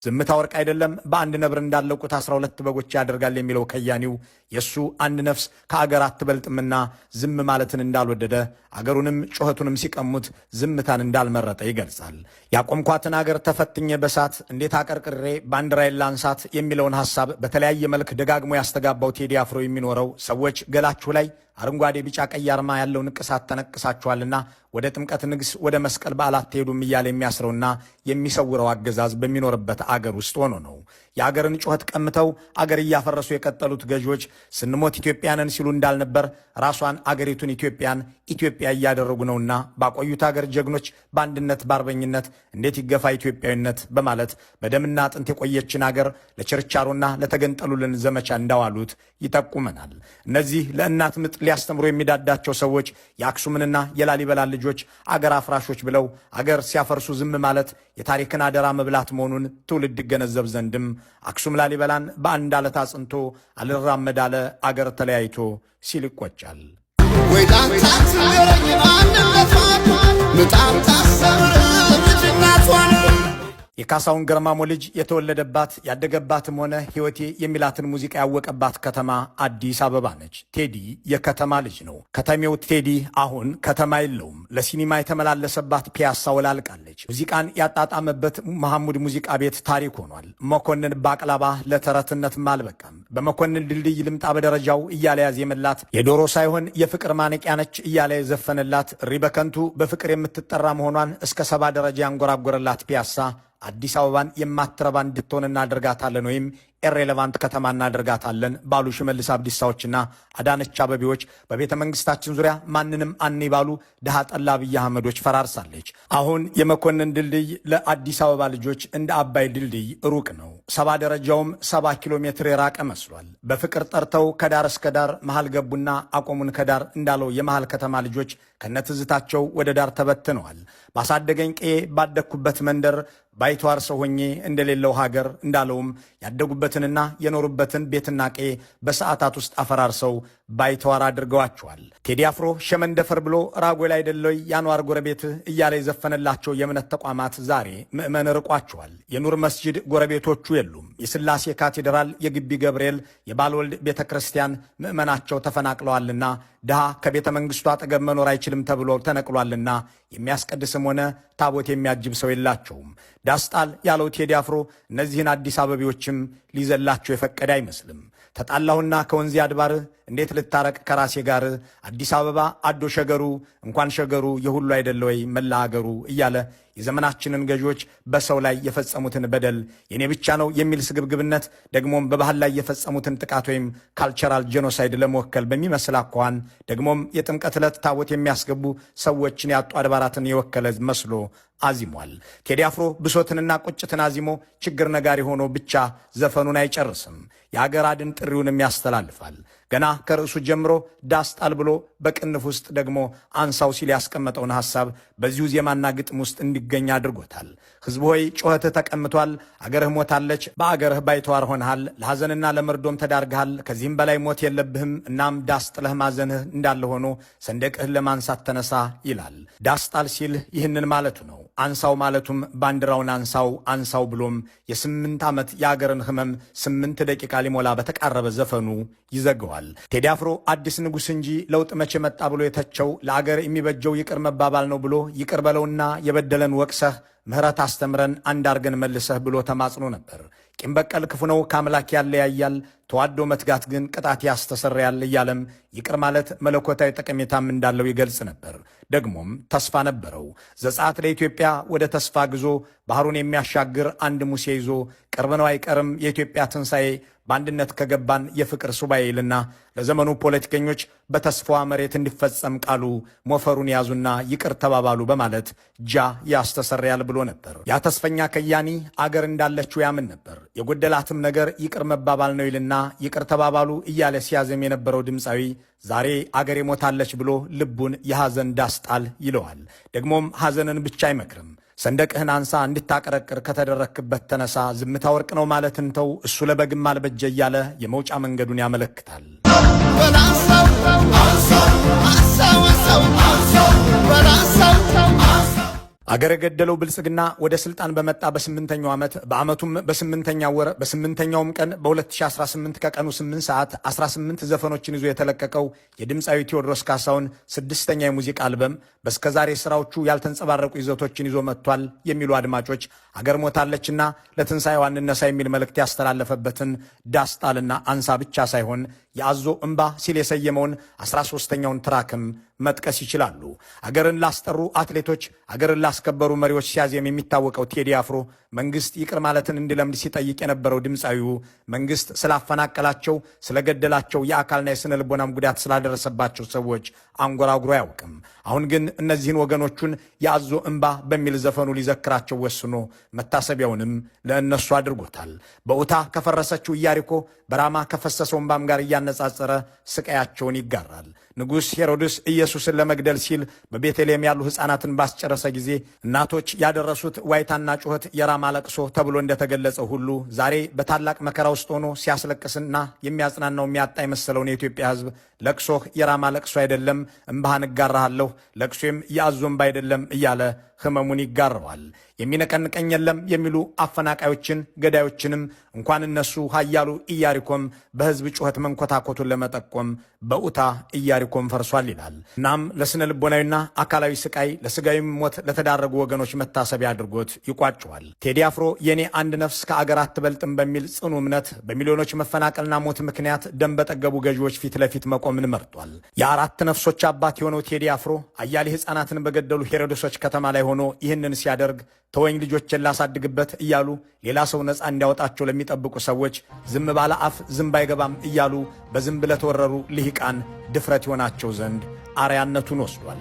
ዝምታ ወርቅ አይደለም በአንድ ነብር እንዳለቁት 12 በጎች ያደርጋል የሚለው ከያኒው የሱ አንድ ነፍስ ከአገር አትበልጥምና ዝም ማለትን እንዳልወደደ አገሩንም ጮኸቱንም ሲቀሙት ዝምታን እንዳልመረጠ ይገልጻል። ያቆምኳትን አገር ተፈትኜ በሳት እንዴት አቀርቅሬ ባንዲራዬን ላንሳት የሚለውን ሐሳብ በተለያየ መልክ ደጋግሞ ያስተጋባው ቴዲ አፍሮ የሚኖረው ሰዎች ገላችሁ ላይ አረንጓዴ ቢጫ ቀይ አርማ ያለው ንቅሳት ተነቅሳችኋልና ወደ ጥምቀት ንግስ ወደ መስቀል በዓላት ትሄዱም እያለ የሚያስረውና የሚሰውረው አገዛዝ በሚኖርበት አገር ውስጥ ሆኖ ነው። የአገርን ጩኸት ቀምተው አገር እያፈረሱ የቀጠሉት ገዢዎች ስንሞት ኢትዮጵያንን ሲሉ እንዳልነበር ራሷን አገሪቱን ኢትዮጵያ እያደረጉ ነውና ባቆዩት አገር ጀግኖች በአንድነት ባርበኝነት እንዴት ይገፋ ኢትዮጵያዊነት በማለት በደምና አጥንት የቆየችን አገር ለችርቻሮና ለተገንጠሉልን ዘመቻ እንዳዋሉት ይጠቁመናል። እነዚህ ለእናት ምጥ ሊያስተምሩ የሚዳዳቸው ሰዎች የአክሱምንና የላሊበላ ልጆች አገር አፍራሾች ብለው አገር ሲያፈርሱ ዝም ማለት የታሪክን አደራ መብላት መሆኑን ትውልድ ይገነዘብ ዘንድም አክሱም ላሊበላን በአንድ ዓለት አጽንቶ አልራመድ አለ አገር ተለያይቶ ሲል ይቆጫል። የካሳውን ገርማሞ ልጅ የተወለደባት ያደገባትም ሆነ ሕይወቴ የሚላትን ሙዚቃ ያወቀባት ከተማ አዲስ አበባ ነች። ቴዲ የከተማ ልጅ ነው። ከተሜው ቴዲ አሁን ከተማ የለውም። ለሲኒማ የተመላለሰባት ፒያሳ ወላልቃለች። ሙዚቃን ያጣጣመበት መሐሙድ ሙዚቃ ቤት ታሪክ ሆኗል። መኮንን ባቅላባ ለተረትነትም አልበቃም። በመኮንን ድልድይ ልምጣ በደረጃው እያለ ያዜመላት የዶሮ ሳይሆን የፍቅር ማነቂያ ነች እያለ የዘፈነላት ሪበከንቱ በፍቅር የምትጠራ መሆኗን እስከ 70 ደረጃ ያንጎራጎረላት ፒያሳ አዲስ አበባን የማትረባ እንድትሆን እናደርጋታለን ወይም ኢሬሌቫንት ከተማ እናደርጋታለን ባሉ ሽመልስ አብዲሳዎችና አዳነች አበቤዎች በቤተ መንግስታችን ዙሪያ ማንንም አንይባሉ ድሃ ጠላ አብይ አህመዶች ፈራርሳለች። አሁን የመኮንን ድልድይ ለአዲስ አበባ ልጆች እንደ አባይ ድልድይ ሩቅ ነው። 70 ደረጃውም 70 ኪሎ ሜትር የራቀ መስሏል። በፍቅር ጠርተው ከዳር እስከ ዳር መሃል ገቡና አቆሙን ከዳር እንዳለው የመሃል ከተማ ልጆች ከነትዝታቸው ወደ ዳር ተበትነዋል። ባሳደገኝ ቀዬ ባደግኩበት መንደር ባይተዋር ሰው ሆኜ እንደሌለው ሀገር እንዳለውም ያደጉበትንና የኖሩበትን ቤትና ቀዬ በሰዓታት ውስጥ አፈራርሰው ባይተዋር አድርገዋቸዋል። ቴዲ አፍሮ ሸመንደፈር ብሎ ራጎል አይደለይ ያኗር ጎረቤት እያለ የዘፈነላቸው የእምነት ተቋማት ዛሬ ምዕመን ርቋቸዋል። የኑር መስጂድ ጎረቤቶቹ የሉም። የስላሴ ካቴድራል፣ የግቢ ገብርኤል፣ የባልወልድ ቤተ ክርስቲያን ምዕመናቸው ተፈናቅለዋልና ድሃ ከቤተ መንግስቱ አጠገብ መኖር አይችልም ተብሎ ተነቅሏልና የሚያስቀድስም ሆነ ታቦት የሚያጅብ ሰው የላቸውም። ዳስጣል ያለው ቴዲ አፍሮ እነዚህን አዲስ አበቤዎችም ሊዘላቸው የፈቀደ አይመስልም። ተጣላሁና ከወንዚ አድባር እንዴት ልታረቅ ከራሴ ጋር አዲስ አበባ አዶ ሸገሩ እንኳን ሸገሩ የሁሉ አይደለ ወይ መላ አገሩ እያለ የዘመናችንን ገዢዎች በሰው ላይ የፈጸሙትን በደል የኔ ብቻ ነው የሚል ስግብግብነት ደግሞም በባህል ላይ የፈጸሙትን ጥቃት ወይም ካልቸራል ጄኖሳይድ ለመወከል በሚመስል አኳኋን ደግሞም የጥምቀት ዕለት ታቦት የሚያስገቡ ሰዎችን ያጡ አድባራትን የወከለ መስሎ አዚሟል። ቴዲ አፍሮ ብሶትንና ቁጭትን አዚሞ ችግር ነጋሪ ሆኖ ብቻ ዘፈኑን አይጨርስም። የአገር አድን ጥሪውንም ያስተላልፋል። ገና ከርዕሱ ጀምሮ ዳስጣል ብሎ በቅንፍ ውስጥ ደግሞ አንሳው ሲል ያስቀመጠውን ሐሳብ በዚሁ ዜማና ግጥም ውስጥ እንዲገኝ አድርጎታል። ሕዝብ ሆይ ጩኸትህ ተቀምቷል፣ አገርህ ሞታለች፣ በአገርህ ባይተዋር ሆነሃል፣ ለሐዘንና ለመርዶም ተዳርገሃል፣ ከዚህም በላይ ሞት የለብህም። እናም ዳስጥለህ ማዘንህ እንዳለ ሆኖ ሰንደቅህን ለማንሳት ተነሳ ይላል። ዳስጣል ሲል ይህንን ማለቱ ነው። አንሳው ማለቱም ባንዲራውን አንሳው ብሎም የ8 ዓመት የአገርን ህመም 8 ደቂቃ ሊሞላ በተቃረበ ዘፈኑ ይዘገዋል። ቴዲ አፍሮ አዲስ ንጉሥ እንጂ ለውጥ መቼ መጣ ብሎ የተቸው ለአገር የሚበጀው ይቅር መባባል ነው ብሎ ይቅር በለውና የበደለን ወቅሰህ ምህረት አስተምረን አንድ አርገን መልሰህ ብሎ ተማጽኖ ነበር። ቂም በቀል ክፉ ነው ከአምላክ ያለያያል፣ ተዋዶ መትጋት ግን ቅጣት ያስተሰርያል እያለም ይቅር ማለት መለኮታዊ ጠቀሜታም እንዳለው ይገልጽ ነበር። ደግሞም ተስፋ ነበረው። ዘጸአት ለኢትዮጵያ ወደ ተስፋ ግዞ ባህሩን የሚያሻግር አንድ ሙሴ ይዞ ቅርብ ነው አይቀርም የኢትዮጵያ ትንሣኤ በአንድነት ከገባን የፍቅር ሱባኤ ይልና ለዘመኑ ፖለቲከኞች በተስፋዋ መሬት እንዲፈጸም ቃሉ ሞፈሩን ያዙና ይቅር ተባባሉ በማለት ጃ ያስተሰርያል ብሎ ነበር። ያ ተስፈኛ ከያኒ አገር እንዳለችው ያምን ነበር። የጎደላትም ነገር ይቅር መባባል ነው ይልና ይቅር ተባባሉ እያለ ሲያዘም የነበረው ድምፃዊ ዛሬ አገር ሞታለች ብሎ ልቡን የሐዘን ዳስጣል ይለዋል። ደግሞም ሐዘንን ብቻ አይመክርም። ሰንደቅህን አንሳ እንድታቀረቅር ከተደረክበት ተነሳ፣ ዝምታ ወርቅ ነው ማለትን ተው፣ እሱ ለበግም አልበጀ እያለ የመውጫ መንገዱን ያመለክታል። አገር የገደለው ብልጽግና ወደ ስልጣን በመጣ በ8ኛው ዓመት በዓመቱም በ8ኛው ወር በ8ኛውም ቀን በ2018 ከቀኑ 8 ሰዓት 18 ዘፈኖችን ይዞ የተለቀቀው የድምፃዊ ቴዎድሮስ ካሳሁን 6ኛ የሙዚቃ አልበም በስከዛሬ ስራዎቹ ያልተንጸባረቁ ይዘቶችን ይዞ መጥቷል የሚሉ አድማጮች አገር ሞታለችና ለትንሣኤዋ እንነሳ የሚል መልእክት ያስተላለፈበትን ዳስጣልና አንሳ ብቻ ሳይሆን የአዞ እምባ ሲል የሰየመውን 13ኛውን ትራክም መጥቀስ ይችላሉ። አገርን ላስጠሩ አትሌቶች፣ አገርን ላስከበሩ መሪዎች ሲያዜም የሚታወቀው ቴዲ አፍሮ መንግስት ይቅር ማለትን እንዲለምድ ሲጠይቅ የነበረው ድምፃዊው መንግስት ስላፈናቀላቸው፣ ስለገደላቸው፣ የአካልና የስነ ልቦናም ጉዳት ስላደረሰባቸው ሰዎች አንጎራጉሮ አያውቅም። አሁን ግን እነዚህን ወገኖቹን የአዞ እምባ በሚል ዘፈኑ ሊዘክራቸው ወስኖ መታሰቢያውንም ለእነሱ አድርጎታል። በኡታ ከፈረሰችው ኢያሪኮ በራማ ከፈሰሰው እምባም ጋር እያነጻጸረ ስቃያቸውን ይጋራል። ንጉሥ ሄሮድስ ኢየሱስን ለመግደል ሲል በቤተልሔም ያሉ ሕፃናትን ባስጨረሰ ጊዜ እናቶች ያደረሱት ዋይታና ጩኸት የራማ ለቅሶ ተብሎ እንደተገለጸው ሁሉ ዛሬ በታላቅ መከራ ውስጥ ሆኖ ሲያስለቅስና የሚያጽናናው የሚያጣ የመሰለውን የኢትዮጵያ ሕዝብ ለቅሶህ የራማ ለቅሶ አይደለም፣ እምባህን እጋራሃለሁ፣ ለቅሶም የአዞ እምባ አይደለም እያለ ህመሙን ይጋረዋል። የሚነቀንቀኝ የለም የሚሉ አፈናቃዮችን ገዳዮችንም እንኳን እነሱ ኃያሉ ኢያሪኮም በህዝብ ጩኸት መንኮታኮቱን ለመጠቆም በኡታ ኢያሪኮም ፈርሷል ይላል። እናም ለስነ ልቦናዊና አካላዊ ስቃይ ለስጋዊም ሞት ለተዳረጉ ወገኖች መታሰቢያ አድርጎት ይቋጨዋል። ቴዲ አፍሮ የኔ አንድ ነፍስ ከአገር አትበልጥም በሚል ጽኑ እምነት በሚሊዮኖች መፈናቀልና ሞት ምክንያት ደም በጠገቡ ገዢዎች ፊት ለፊት መቆምን መርጧል። የአራት ነፍሶች አባት የሆነው ቴዲ አፍሮ አያሌ ሕፃናትን በገደሉ ሄሮድሶች ከተማ ላይ ሆኖ ይህንን ሲያደርግ ተወኝ ልጆችን ላሳድግበት እያሉ ሌላ ሰው ነፃ እንዲያወጣቸው ለሚጠብቁ ሰዎች ዝም ባለ አፍ ዝንብ አይገባም እያሉ በዝንብ ለተወረሩ ልሂቃን ድፍረት ይሆናቸው ዘንድ አርያነቱን ወስዷል።